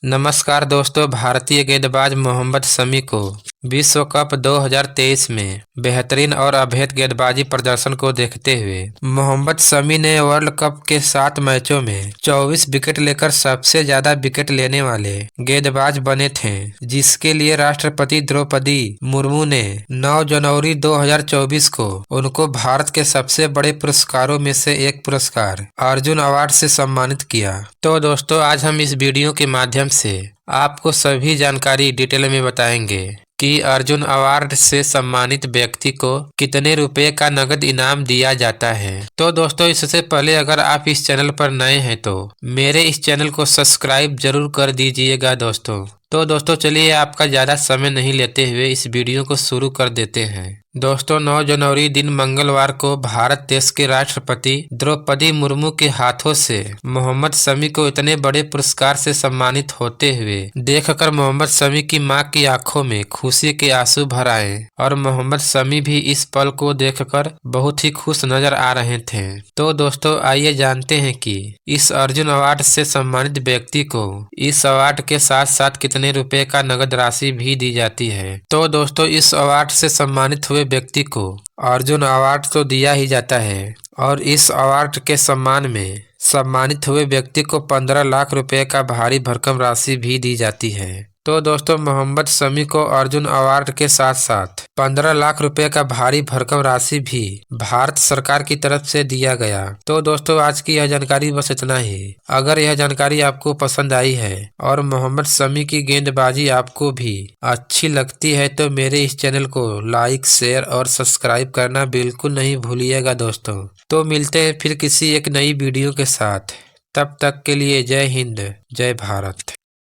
नमस्कार दोस्तों। भारतीय गेंदबाज मोहम्मद शमी को विश्व कप 2023 में बेहतरीन और अभेद गेंदबाजी प्रदर्शन को देखते हुए मोहम्मद शमी ने वर्ल्ड कप के 7 मैचों में 24 विकेट लेकर सबसे ज्यादा विकेट लेने वाले गेंदबाज बने थे, जिसके लिए राष्ट्रपति द्रौपदी मुर्मू ने 9 जनवरी 2024 को उनको भारत के सबसे बड़े पुरस्कारों में से एक पुरस्कार अर्जुन अवार्ड से सम्मानित किया। तो दोस्तों, आज हम इस वीडियो के माध्यम से आपको सभी जानकारी डिटेल में बताएंगे कि अर्जुन अवार्ड से सम्मानित व्यक्ति को कितने रुपए का नगद इनाम दिया जाता है। तो दोस्तों, इससे पहले अगर आप इस चैनल पर नए हैं तो मेरे इस चैनल को सब्सक्राइब जरूर कर दीजिएगा दोस्तों। तो दोस्तों, चलिए आपका ज़्यादा समय नहीं लेते हुए इस वीडियो को शुरू कर देते हैं। दोस्तों, 9 जनवरी दिन मंगलवार को भारत देश के राष्ट्रपति द्रौपदी मुर्मू के हाथों से मोहम्मद शमी को इतने बड़े पुरस्कार से सम्मानित होते हुए देखकर मोहम्मद शमी की मां की आंखों में खुशी के आंसू भर आए और मोहम्मद शमी भी इस पल को देखकर बहुत ही खुश नजर आ रहे थे। तो दोस्तों, आइए जानते हैं कि इस अर्जुन अवार्ड से सम्मानित व्यक्ति को इस अवार्ड के साथ साथ कितने रुपए का नगद राशि भी दी जाती है। तो दोस्तों, इस अवार्ड से सम्मानित हुए व्यक्ति को अर्जुन अवार्ड तो दिया ही जाता है और इस अवार्ड के सम्मान में सम्मानित हुए व्यक्ति को 15 लाख रुपए का भारी भरकम राशि भी दी जाती है। तो दोस्तों, मोहम्मद शमी को अर्जुन अवार्ड के साथ साथ 15 लाख रुपए का भारी भरकम राशि भी भारत सरकार की तरफ से दिया गया। तो दोस्तों, आज की यह जानकारी बस इतना ही। अगर यह जानकारी आपको पसंद आई है और मोहम्मद शमी की गेंदबाजी आपको भी अच्छी लगती है तो मेरे इस चैनल को लाइक, शेयर और सब्सक्राइब करना बिल्कुल नहीं भूलिएगा दोस्तों। तो मिलते हैं फिर किसी एक नई वीडियो के साथ। तब तक के लिए जय हिंद, जय भारत।